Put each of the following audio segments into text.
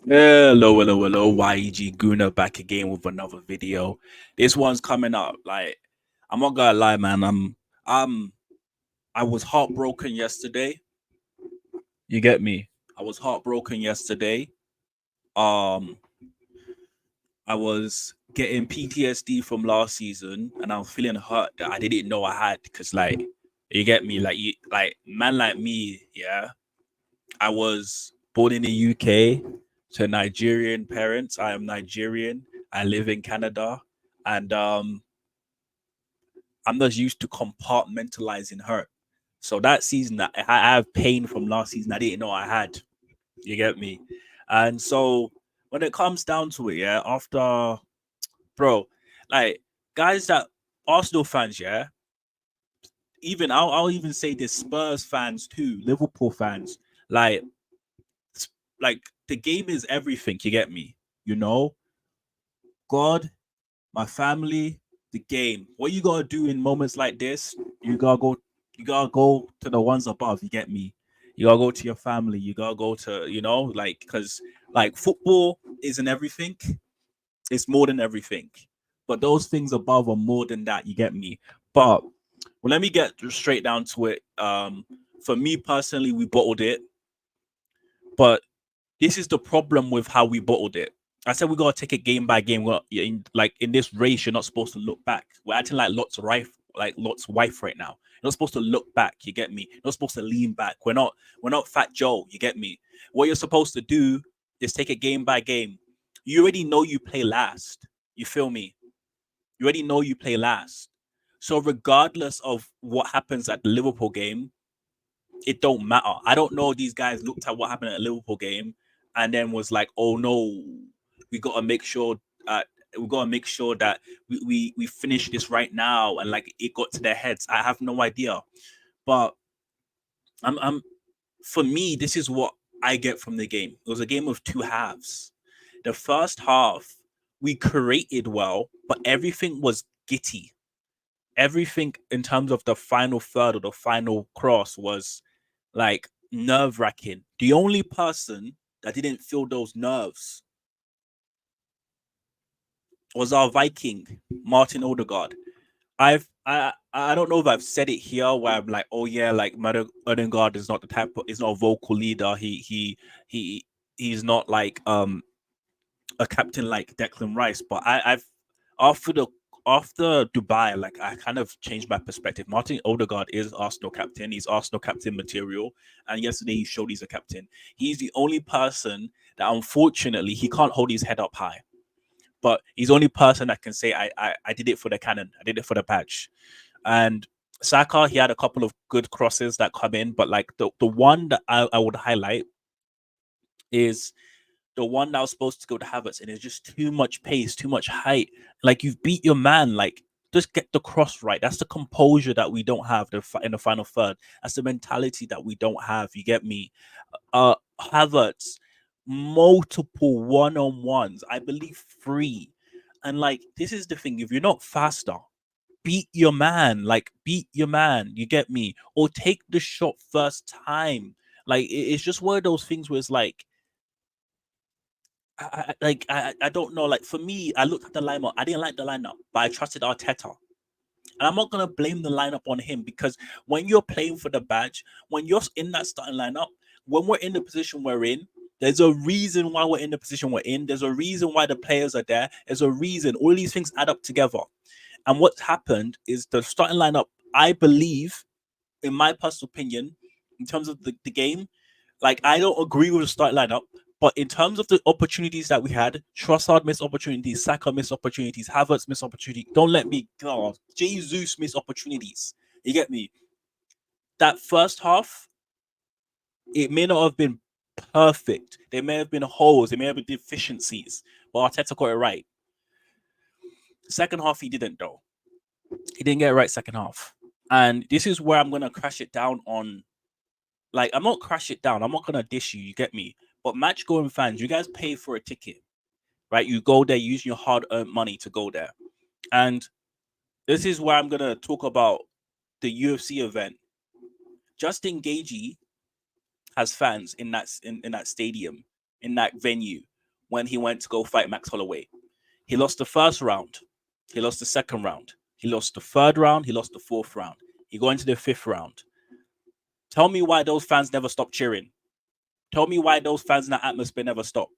Hello, YG Gooner back again with another video. This one's coming up. Like, I'm not gonna lie, man. I'm, I was heartbroken yesterday. You get me? I was heartbroken yesterday. Um, I was getting PTSD from last season, and I was feeling hurt that I didn't know I had. Cause like, you get me? Like man, like me, yeah. I was born in the UK to Nigerian parents. I am Nigerian. I live in Canada, and I'm just used to compartmentalizing hurt. So that season, I have pain from last season I didn't know I had. You get me? And so when it comes down to it, yeah, after bro, like guys that Arsenal fans, yeah, even I'll even say this Spurs fans too, Liverpool fans, like like the game is everything. You get me? You know, God, my family, the game. What you gotta do in moments like this, you gotta go. You gotta go to the ones above. You get me? You gotta go to your family. You gotta go to like because like football isn't everything. It's more than everything. But those things above are more than that. You get me? But well, let me get straight down to it. For me personally, we bottled it, but this is the problem with how we bottled it. I said we gotta take it game by game. Like in this race, you're not supposed to look back. We're acting like Lot's wife right now. You're not supposed to look back. You get me? You're not supposed to lean back. We're not Fat Joe. You get me? What you're supposed to do is take it game by game. You already know you play last. You feel me? You already know you play last. So regardless of what happens at the Liverpool game, it don't matter. I don't know. These guys looked at what happened at the Liverpool game and then was like, "Oh no, we got to make sure. We got to make sure that we finish this right now." And like it got to their heads. I have no idea, but I'm for me, this is what I get from the game. It was a game of two halves. The first half we created well, but everything was gitty. Everything in terms of the final third or the final cross was like nerve wracking. The only person that didn't feel those nerves was our Viking, Martin Odegaard. I don't know if I've said it here where I'm like, oh yeah, like Odegaard is not the type of, is not a vocal leader. He he's not like a captain like Declan Rice. But I've after the after Dubai, like I kind of changed my perspective. Martin Odegaard is Arsenal captain. He's Arsenal captain material. And yesterday he showed he's a captain. He's the only person that unfortunately he can't hold his head up high. But he's the only person that can say I did it for the cannon. I did it for the patch. And Saka, he had a couple of good crosses that come in, but like the one that I would highlight is the one that was supposed to go to Havertz, and it's just too much pace, too much height. Like you've beat your man. Like just get the cross right. That's the composure that we don't have in the final third. That's the mentality that we don't have. You get me? Havertz, multiple one-on-ones. I believe three. And like this is the thing. If you're not faster, beat your man. Like beat your man. You get me? Or take the shot first time. Like it's just one of those things where it's like I don't know. Like for me, I looked at the lineup. I didn't like the lineup, but I trusted Arteta. And I'm not gonna blame the lineup on him because when you're playing for the badge, when you're in that starting lineup, when we're in the position we're in, there's a reason why we're in the position we're in. There's a reason why the players are there. There's a reason. All these things add up together. And what's happened is the starting lineup, I believe, in my personal opinion, in terms of the game, like I don't agree with the start lineup, but in terms of the opportunities that we had, Trossard missed opportunities, Saka missed opportunities, Havertz missed opportunities. Don't let me go. Jesus missed opportunities. You get me? That first half, it may not have been perfect. There may have been holes. There may have been deficiencies, but Arteta got it right. Second half, he didn't though. He didn't get it right second half, and this is where I'm gonna crash it down on. Like, I'm not crash it down. I'm not gonna dish you. You get me? But match going fans, you guys pay for a ticket, right? You go there using your hard-earned money to go there, and this is where I'm gonna talk about the UFC event. Justin Gaethje has fans in that stadium, in that venue. when he went to go fight Max Holloway. He lost the first round. He lost the second round. He lost the third round. He lost the fourth round. He got into the fifth round. Tell me why those fans never stopped cheering. Tell me why those fans in that atmosphere never stopped.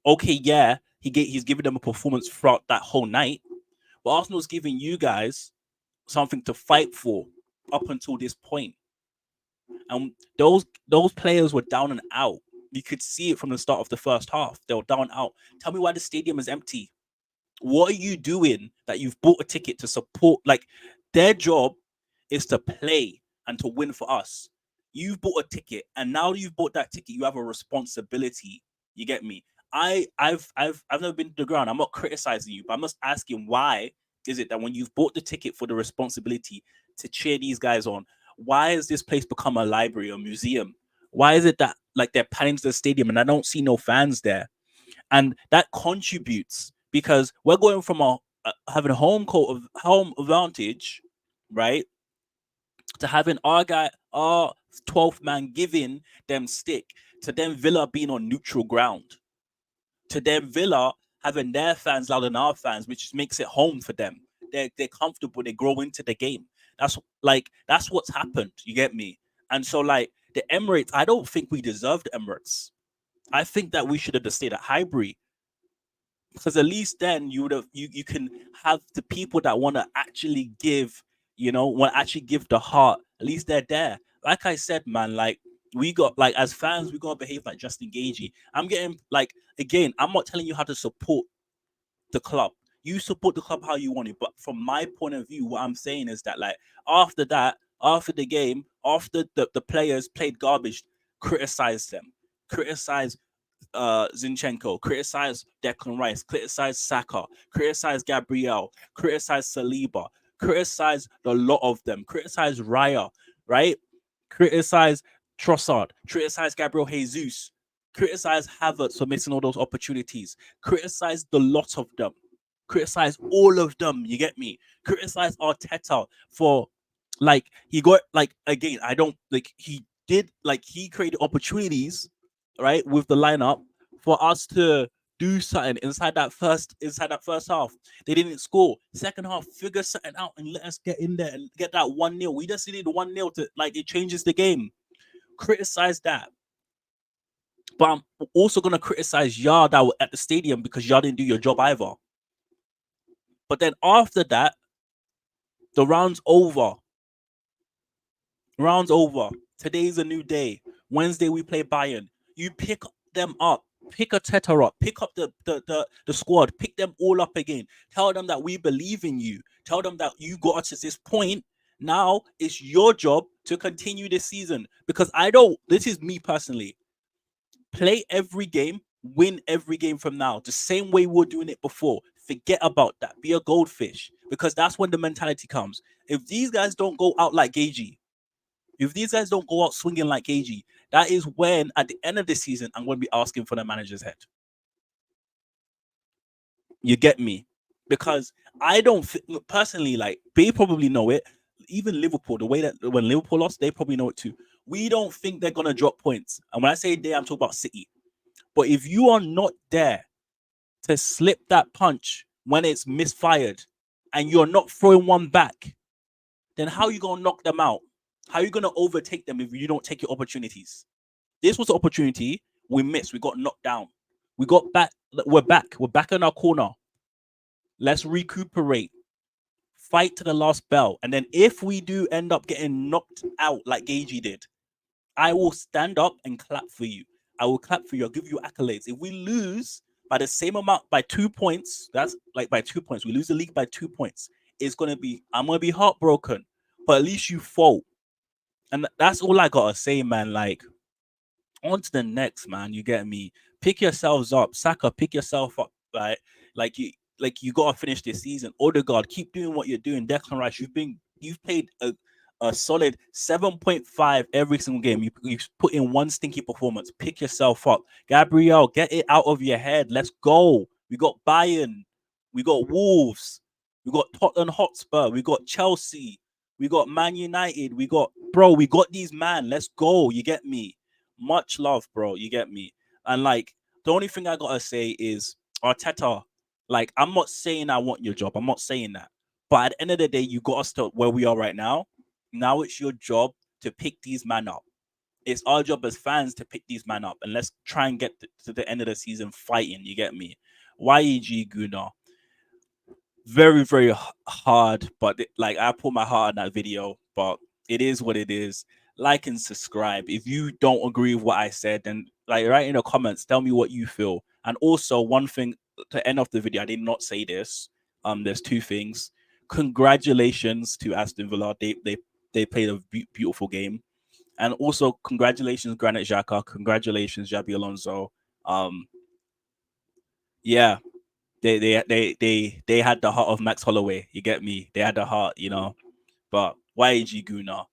Okay, yeah, he's giving them a performance throughout that whole night, but Arsenal's giving you guys something to fight for up until this point. And those players were down and out. You could see it from the start of the first half. They were down and out. Tell me why the stadium is empty. What are you doing that you've bought a ticket to support? Like, their job is to play and to win for us. You've bought a ticket, and now you've bought that ticket, you have a responsibility. You get me? I've never been to the ground. I'm not criticizing you, but I'm just asking, why is it that when you've bought the ticket for the responsibility to cheer these guys on, why has this place become a library or museum? Why is it that like they're panning to the stadium and I don't see no fans there? And that contributes because we're going from having a home advantage, right, to having our 12th man giving them stick, to them Villa being on neutral ground, to them Villa having their fans louder than our fans, which makes it home for them. They're comfortable. They grow into the game. That's what's happened. You get me? And so like the Emirates, I don't think we deserved Emirates. I think that we should have just stayed at Highbury, because at least then you would have you can have the people that want to actually give, want to actually give the heart. At least they're there. Like I said, man, like we got like as fans, we gotta behave like Justin Gaethje. I'm getting like again, I'm not telling you how to support the club. You support the club how you want it. But from my point of view, what I'm saying is that like after that, after the game, after the players played garbage, criticize them. Criticize Zinchenko, criticize Declan Rice, criticize Saka, criticize Gabriel, criticize Saliba, criticize the lot of them, criticize Raya, right? Criticize Trossard, criticize Gabriel Jesus, criticize Havertz for missing all those opportunities, criticize the lot of them, criticize all of them. You get me? Criticize Arteta for like he got like again. I don't like he did like he created opportunities, right, with the lineup for us to do something inside that first half. They didn't score. Second half, figure something out and let us get in there and get that 1-0. We just needed 1-0 to like it changes the game. Criticize that. But I'm also gonna criticize y'all that were at the stadium because y'all didn't do your job either. But then after that, the round's over. Round's over. Today's a new day. Wednesday we play Bayern. You pick them up. Pick Arteta up. Pick up the squad. Pick them all up again. Tell them that we believe in you. Tell them that you got us to this point. Now it's your job to continue this season. Because this is me personally. Play every game, win every game from now. The same way we were doing it before. Forget about that. Be a goldfish. Because that's when the mentality comes. If these guys don't go out like Gaethje, if these guys don't go out swinging like Gaethje, that is when, at the end of the season, I'm going to be asking for the manager's head. You get me? Because I don't personally, like, they probably know it. Even Liverpool, the way that when Liverpool lost, they probably know it too. We don't think they're going to drop points. And when I say they, I'm talking about City. But if you are not there to slip that punch when it's misfired and you're not throwing one back, then how are you going to knock them out? How are you going to overtake them if you don't take your opportunities? This was an opportunity we missed. We got knocked down. We got back. We're back. We're back in our corner. Let's recuperate. Fight to the last bell. And then if we do end up getting knocked out like Gaethje did, I will stand up and clap for you. I will clap for you. I'll give you accolades. If we lose by the same amount, by 2 points, that's like by 2 points. We lose the league by 2 points. I'm going to be heartbroken. But at least you fought. And that's all I gotta say, man. Like, on to the next, man. You get me? Pick yourselves up. Saka, pick yourself up, right? Like you gotta finish this season. Odegaard, keep doing what you're doing. Declan Rice, you've played a solid 7.5 every single game. You've put in one stinky performance. Pick yourself up. Gabriel, get it out of your head. Let's go. We got Bayern. We got Wolves. We got Tottenham Hotspur. We got Chelsea. We got Man United. We got these man. Let's go. You get me? Much love, bro. You get me? And like, The only thing I gotta say is Arteta. Like, I'm not saying I want your job. I'm not saying that. But at the end of the day, you got us to where we are right now. Now it's your job to pick these man up. It's our job as fans to pick these man up, and let's try and get to the end of the season fighting. You get me? Gooner, very very hard, but like I put my heart on that video, but it is what it is. Like and subscribe. If you don't agree with what I said, then like write in the comments, tell me what you feel. And also one thing to end off the video, I did not say this. There's two things. Congratulations to Aston Villa. They played a beautiful game. And also congratulations Granit Xhaka, congratulations Jabi Alonso. um yeah, they had the heart of Max Holloway. You get me? They had the heart, you know. But YG Guna,